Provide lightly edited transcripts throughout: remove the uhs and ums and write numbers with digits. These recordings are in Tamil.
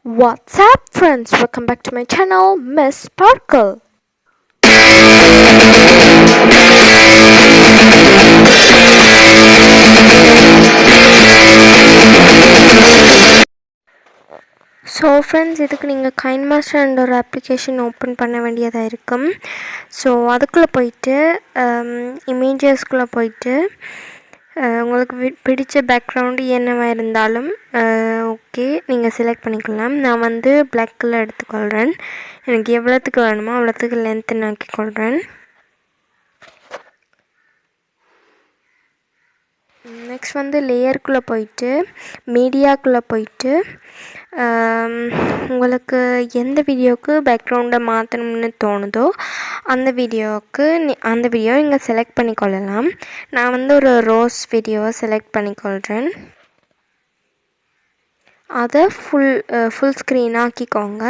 What's up friends, welcome back to my channel Miss Sparkle. So friends, இதுக்கு நீங்கள் கைன்மாஸ்டர் ஒரு அப்ளிகேஷன் ஓப்பன் பண்ண வேண்டியதாக இருக்கும். ஸோ அதுக்குள்ளே போயிட்டு இமேஜஸ்குள்ளே போயிட்டு உங்களுக்கு பிடிச்ச பேக்ரவுண்டு என்னவாக இருந்தாலும் ஓகே நீங்கள் செலக்ட் பண்ணிக்கலாம். நான் வந்து பிளாக் கலர் எடுத்துக்கொள்கிறேன். எனக்கு எவ்வளோத்துக்கு வேணுமோ அவ்வளோத்துக்கு லென்த்து நாக்கிக்கொள்கிறேன். நெக்ஸ்ட் வந்து லேயருக்குள்ளே போயிட்டு மீடியாக்குள்ளே போயிட்டு உங்களுக்கு எந்த வீடியோவுக்கு பேக்ரவுண்டை மாற்றணும்னு தோணுதோ அந்த வீடியோ இங்கே செலக்ட் பண்ணிக்கொள்ளலாம். நான் வந்து ஒரு ரோஸ் வீடியோவை செலக்ட் பண்ணிக்கொள்கிறேன். அதை ஃபுல் ஸ்க்ரீன் ஆக்கிக்கோங்க.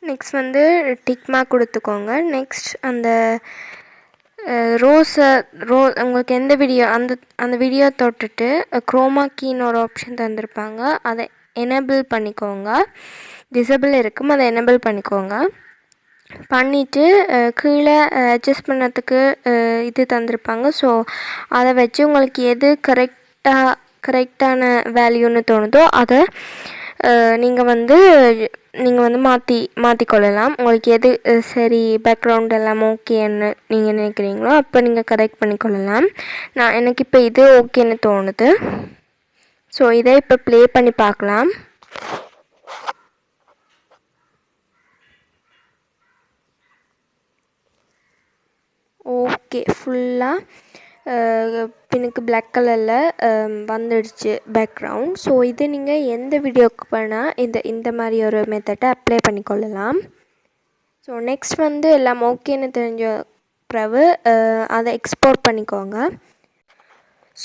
நெக்ஸ்ட் வந்து டிக் மார்க் கொடுத்துக்கோங்க. நெக்ஸ்ட் அந்த உங்களுக்கு எந்த வீடியோ அந்த வீடியோ தொட்டுட்டு குரோமா கீன்னு ஒரு ஆப்ஷன் தந்திருப்பாங்க. அதை எனேபிள் பண்ணிக்கோங்க. டிசபிள் இருக்கும், அதை எனேபிள் பண்ணிக்கோங்க. பண்ணிவிட்டு கீழே அட்ஜஸ்ட் பண்ணதுக்கு இது தந்திருப்பாங்க. ஸோ அதை வச்சு உங்களுக்கு எது கரெக்டான வேல்யூன்னு தோணுதோ அதை நீங்கள் வந்து மாற்றிக்கொள்ளலாம். உங்களுக்கு எது சரி பேக்ரவுண்ட் எல்லாம் ஓகேன்னு நீங்கள் நினைக்கிறீங்களோ அப்போ நீங்கள் கரெக்ட் பண்ணிக்கொள்ளலாம். எனக்கு இப்போ இது ஓகேன்னு தோணுது. ஸோ இதை இப்போ ப்ளே பண்ணி பார்க்கலாம். ஓகே, ஃபுல்லாக பின்னுக்கு பிளாக் கலரில் வந்துடுச்சு பேக்ரவுண்ட். ஸோ இது நீங்கள் எந்த வீடியோவுக்கு வேணால் இந்த மாதிரி ஒரு மெத்தடை அப்ளை பண்ணிக்கொள்ளலாம். ஸோ நெக்ஸ்ட் வந்து எல்லாம் ஓகேன்னு தெரிஞ்ச பிறகு அதை எக்ஸ்போர்ட் பண்ணிக்கோங்க.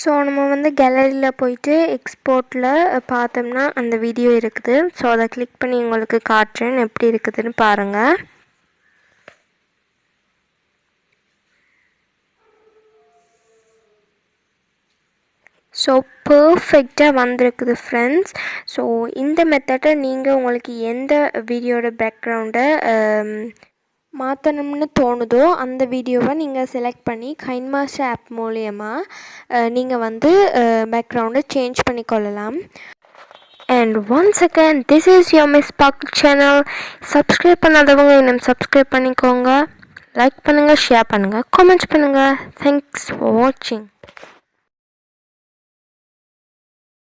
ஸோ நம்ம வந்து கேலரியில் போயிட்டு எக்ஸ்போர்ட்டில் பார்த்தோம்னா அந்த வீடியோ இருக்குது. ஸோ அதை கிளிக் பண்ணி உங்களுக்கு காட்டுறேன் எப்படி இருக்குதுன்னு பாருங்கள். ஸோ பர்ஃபெக்டாக வந்திருக்குது ஃப்ரெண்ட்ஸ். ஸோ இந்த மெத்தடை நீங்கள் உங்களுக்கு எந்த வீடியோட பேக்ரவுண்டை மாற்றணும்னு தோணுதோ அந்த வீடியோவை நீங்கள் செலக்ட் பண்ணி கைன்மாஸ்டர் ஆப் மூலயமாக நீங்கள் வந்து பேக்ரவுண்டை சேஞ்ச் பண்ணிக்கொள்ளலாம். And once again, this is your Miss Sparkle channel. Subscribe பண்ணாதவங்க இன்னும் சப்ஸ்கிரைப் பண்ணிக்கோங்க. லைக் பண்ணுங்கள், ஷேர் பண்ணுங்கள், கமெண்ட்ஸ் பண்ணுங்கள். தேங்க்ஸ் ஃபார் வாட்சிங்.